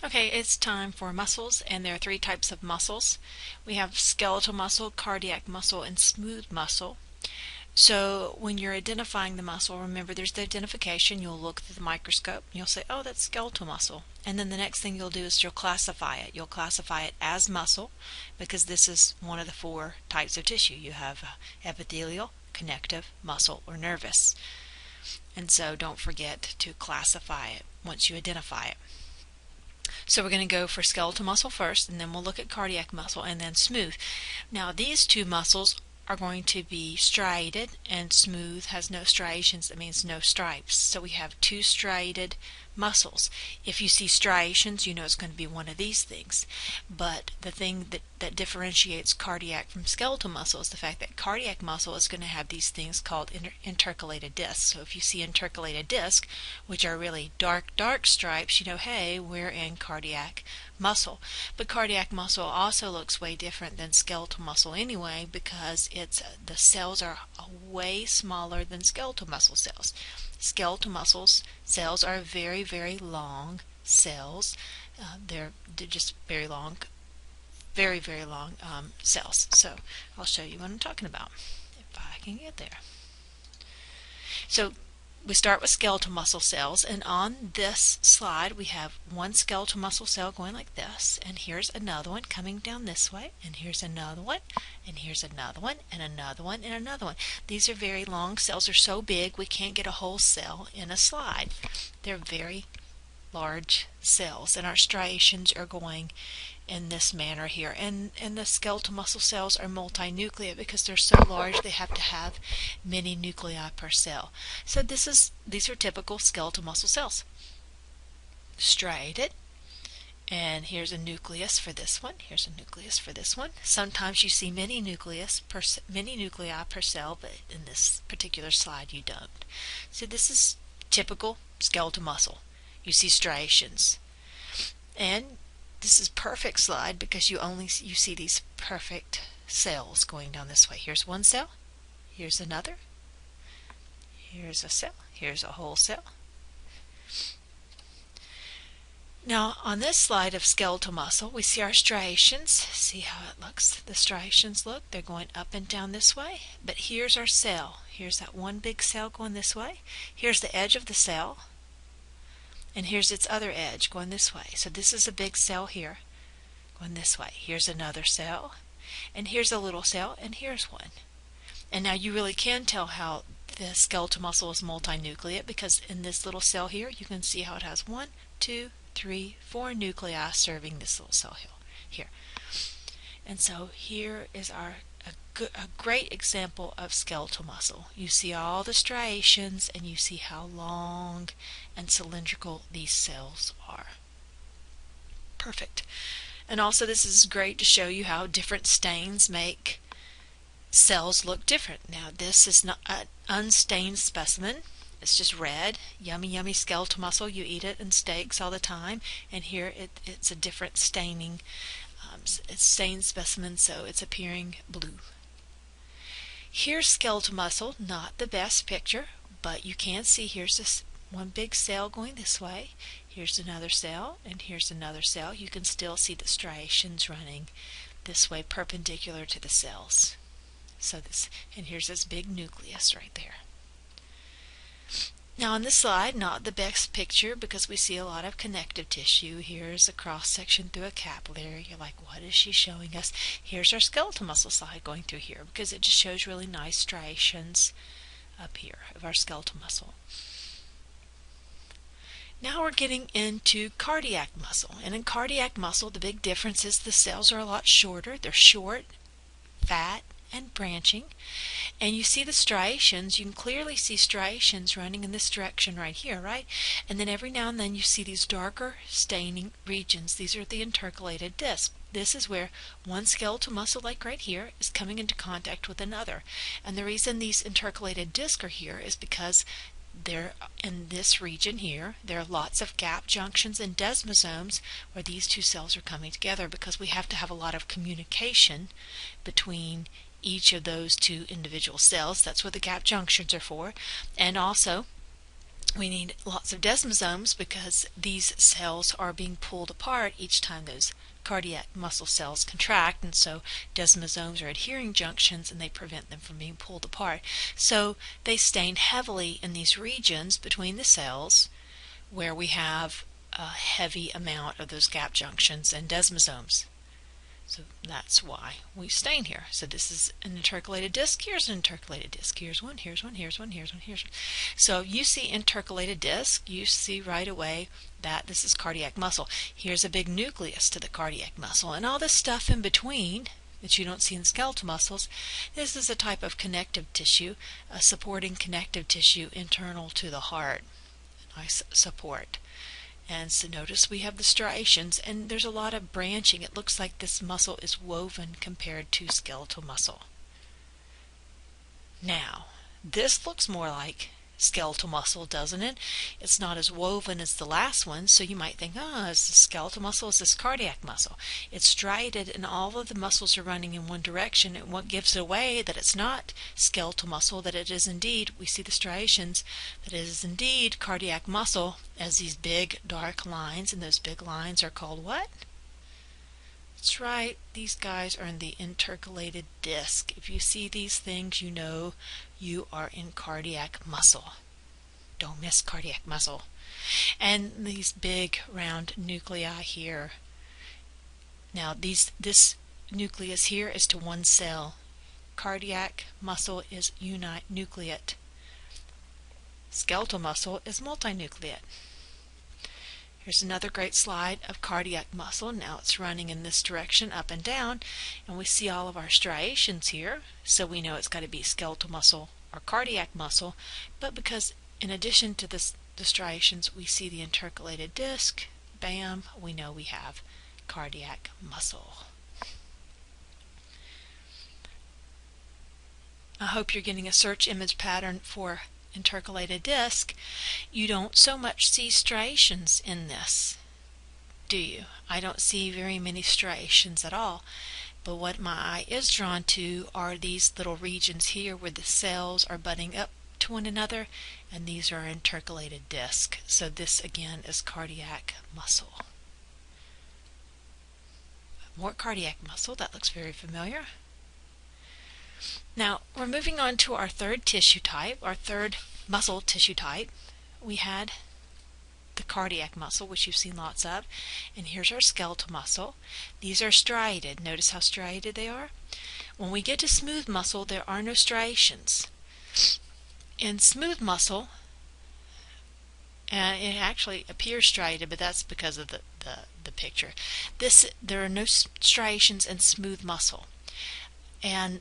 Okay, it's time for muscles, and there are three types of muscles. We have skeletal muscle, cardiac muscle, and smooth muscle. So when you're identifying the muscle, remember there's the identification. You'll look through the microscope and you'll say, oh, that's skeletal muscle. And then the next thing you'll do is you'll classify it. You'll classify it as muscle because this is one of the four types of tissue. You have epithelial, connective, muscle, or nervous. And so don't forget to classify it once you identify it. So we're going to go for skeletal muscle first, and then we'll look at cardiac muscle, and then smooth. Now these two muscles are going to be striated, and smooth has no striations. That means no stripes. So we have two striated muscles. If you see striations, you know it's going to be one of these things. But the thing that differentiates cardiac from skeletal muscle is the fact that cardiac muscle is going to have these things called intercalated discs. So if you see intercalated discs, which are really dark stripes, you know, hey, we're in cardiac muscle. But cardiac muscle also looks way different than skeletal muscle anyway, because the cells are way smaller than skeletal muscle cells. Skeletal muscle cells are very, very long cells. They're just very long, very, very long cells. So I'll show you what I'm talking about if I can get there. So we start with skeletal muscle cells, and on this slide we have one skeletal muscle cell going like this, and here's another one coming down this way, and here's another one, and here's another one, and another one, and another one. These are very long cells. They're so big we can't get a whole cell in a slide. They're very large cells, and our striations are going in this manner here. And the skeletal muscle cells are multinucleate because they're so large they have to have many nuclei per cell. So these are typical skeletal muscle cells. Striated. And here's a nucleus for this one. Here's a nucleus for this one. Sometimes you see many nuclei per cell, but in this particular slide you don't. So this is typical skeletal muscle. You see striations. And this is perfect slide because you see these perfect cells going down this way. Here's one cell. Here's another. Here's a cell. Here's a whole cell. Now on this slide of skeletal muscle we see our striations. See how it looks? The striations look. They're going up and down this way. But here's our cell. Here's that one big cell going this way. Here's the edge of the cell. And here's its other edge going this way. So this is a big cell here going this way. Here's another cell, and here's a little cell, and here's one. And now you really can tell how the skeletal muscle is multinucleate because in this little cell here you can see how it has 1, 2, 3, 4 nuclei serving this little cell here. And so here is a great example of skeletal muscle. You see all the striations and you see how long and cylindrical these cells are. Perfect. And also this is great to show you how different stains make cells look different. Now this is not an unstained specimen. It's just red, yummy skeletal muscle. You eat it in steaks all the time. And here it's a different staining. It's stained specimen, so it's appearing blue. Here's skeletal muscle, not the best picture, but you can see here's this one big cell going this way. Here's another cell, and here's another cell. You can still see the striations running this way perpendicular to the cells. So and here's this big nucleus right there. Now on this slide, not the best picture because we see a lot of connective tissue. Here's a cross section through a capillary. You're like, what is she showing us? Here's our skeletal muscle slide going through here because it just shows really nice striations up here of our skeletal muscle. Now we're getting into cardiac muscle. And in cardiac muscle, the big difference is the cells are a lot shorter. They're short, fat, and branching. And you see the striations. You can clearly see striations running in this direction right here, right? And then every now and then you see these darker staining regions. These are the intercalated discs. This is where one skeletal muscle, like right here, is coming into contact with another. And the reason these intercalated discs are here is because they're in this region here. There are lots of gap junctions and desmosomes where these two cells are coming together because we have to have a lot of communication between each of those two individual cells. That's what the gap junctions are for. And also We need lots of desmosomes because these cells are being pulled apart each time those cardiac muscle cells contract, and so desmosomes are adhering junctions and they prevent them from being pulled apart. So they stain heavily in these regions between the cells where we have a heavy amount of those gap junctions and desmosomes. So that's why we stain here. So this is an intercalated disc. Here's an intercalated disc. Here's one, here's one, here's one, here's one, here's one. So you see intercalated disc, you see right away that this is cardiac muscle. Here's a big nucleus to the cardiac muscle. And all this stuff in between that you don't see in skeletal muscles, this is a type of connective tissue, a supporting connective tissue internal to the heart. Nice support. And so notice we have the striations, and there's a lot of branching. It looks like this muscle is woven compared to skeletal muscle. Now, this looks more like skeletal muscle, doesn't it? It's not as woven as the last one, so you might think, oh, is this skeletal muscle, is this cardiac muscle? It's striated and all of the muscles are running in one direction, and what gives it away that it's not skeletal muscle, that it is indeed, we see the striations, that it is indeed cardiac muscle, as these big dark lines, and those big lines are called what? That's right, these guys are in the intercalated disc. If you see these things, you know you are in cardiac muscle. Don't miss cardiac muscle. And these big round nuclei here. Now this nucleus here is to one cell. Cardiac muscle is uninucleate. Skeletal muscle is multinucleate. Here's another great slide of cardiac muscle. Now it's running in this direction, up and down, and we see all of our striations here, so we know it's got to be skeletal muscle or cardiac muscle, but because in addition to the striations we see the intercalated disc, bam, we know we have cardiac muscle. I hope you're getting a search image pattern for intercalated disc. You don't so much see striations in this, do you? I don't see very many striations at all, but what my eye is drawn to are these little regions here where the cells are butting up to one another, and these are intercalated disc. So this again is cardiac muscle. More cardiac muscle, that looks very familiar. Now, we're moving on to our third tissue type, our third muscle tissue type. We had the cardiac muscle, which you've seen lots of, and here's our skeletal muscle. These are striated. Notice how striated they are? When we get to smooth muscle, there are no striations. In smooth muscle, and it actually appears striated, but that's because of the picture. There are no striations in smooth muscle. And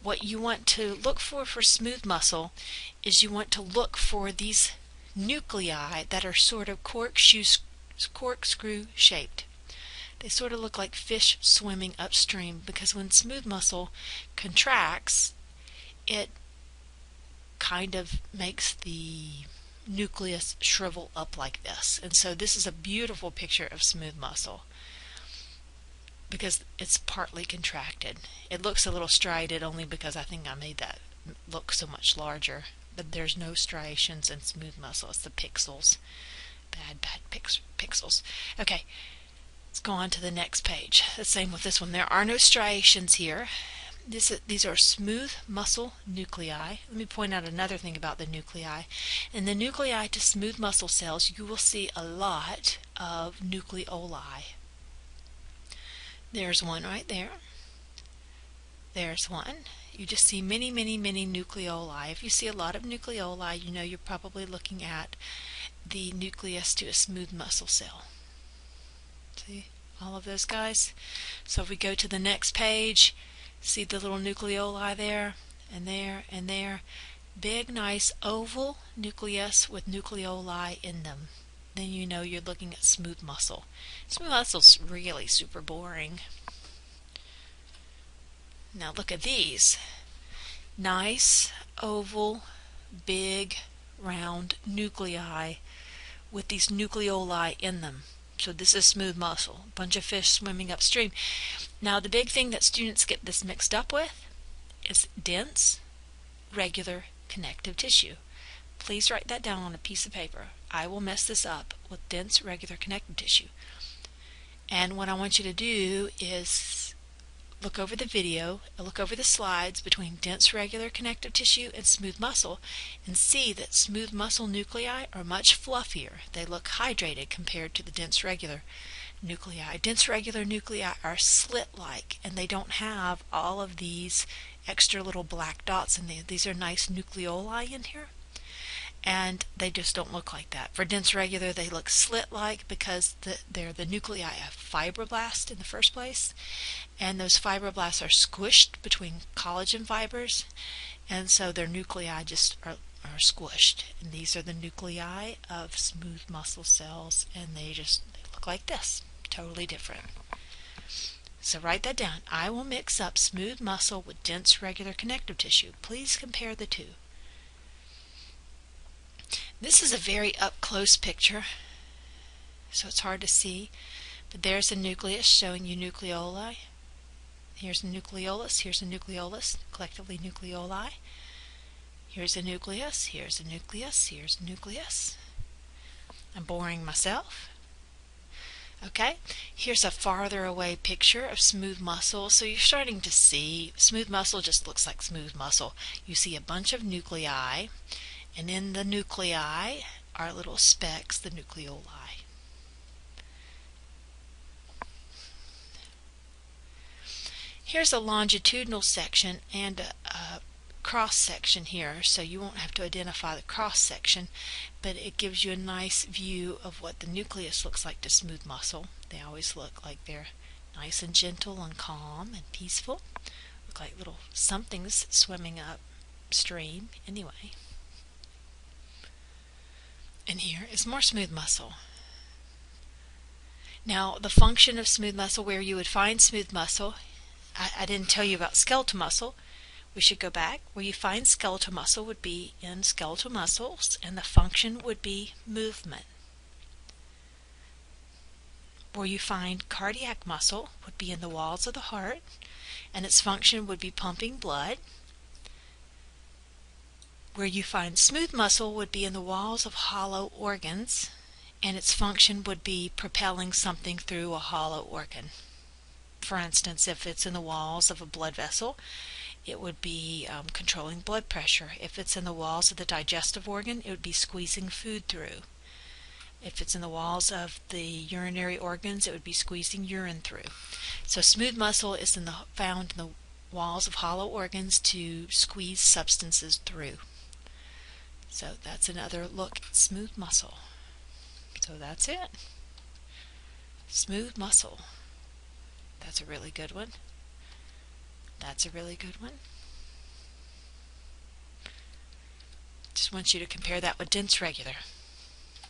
what you want to look for smooth muscle is you want to look for these nuclei that are sort of corkscrew shaped. They sort of look like fish swimming upstream, because when smooth muscle contracts, it kind of makes the nucleus shrivel up like this. And so this is a beautiful picture of smooth muscle, because it's partly contracted. It looks a little striated only because I think I made that look so much larger, but there's no striations in smooth muscle. It's the pixels. Bad pixels. Okay, let's go on to the next page. The same with this one. There are no striations here. These are smooth muscle nuclei. Let me point out another thing about the nuclei. In the nuclei to smooth muscle cells, you will see a lot of nucleoli. There's one right there. There's one. You just see many, many, many nucleoli. If you see a lot of nucleoli, you know you're probably looking at the nucleus to a smooth muscle cell. See all of those guys? So if we go to the next page, see the little nucleoli there, and there, and there. Big, nice oval nucleus with nucleoli in them. Then you know you're looking at smooth muscle. Smooth muscle's really super boring. Now look at these. Nice, oval, big, round nuclei with these nucleoli in them. So this is smooth muscle. A bunch of fish swimming upstream. Now the big thing that students get this mixed up with is dense, regular connective tissue. Please write that down on a piece of paper. I will mess this up with dense regular connective tissue. And what I want you to do is look over the video, look over the slides between dense regular connective tissue and smooth muscle, and see that smooth muscle nuclei are much fluffier. They look hydrated compared to the dense regular nuclei. Dense regular nuclei are slit-like, and they don't have all of these extra little black dots in there. These are nice nucleoli in here, and they just don't look like that. For dense regular, they look slit-like because they're the nuclei of fibroblasts in the first place, and those fibroblasts are squished between collagen fibers, and so their nuclei just are squished. And these are the nuclei of smooth muscle cells, and they look like this. Totally different. So write that down. I will mix up smooth muscle with dense regular connective tissue. Please compare the two. This is a very up-close picture, so it's hard to see, but there's a nucleus showing you nucleoli. Here's a nucleolus, here's a nucleolus, collectively nucleoli. Here's a nucleus, here's a nucleus, here's a nucleus. I'm boring myself. Okay, here's a farther away picture of smooth muscle. So you're starting to see smooth muscle just looks like smooth muscle. You see a bunch of nuclei, and in the nuclei are little specks, the nucleoli. Here's a longitudinal section and a cross section here, so you won't have to identify the cross section, but it gives you a nice view of what the nucleus looks like to smooth muscle. They always look like they're nice and gentle and calm and peaceful. Look like little somethings swimming upstream anyway. And here is more smooth muscle. Now, the function of smooth muscle, where you would find smooth muscle, I didn't tell you about skeletal muscle. We should go back. Where you find skeletal muscle would be in skeletal muscles, and the function would be movement. Where you find cardiac muscle would be in the walls of the heart, and its function would be pumping blood. Where you find smooth muscle would be in the walls of hollow organs, and its function would be propelling something through a hollow organ. For instance, if it's in the walls of a blood vessel, it would be controlling blood pressure. If it's in the walls of the digestive organ, it would be squeezing food through. If it's in the walls of the urinary organs, it would be squeezing urine through. So smooth muscle is found in the walls of hollow organs to squeeze substances through. So that's another look at smooth muscle. So that's it. Smooth muscle. That's a really good one. That's a really good one. Just want you to compare that with dense regular.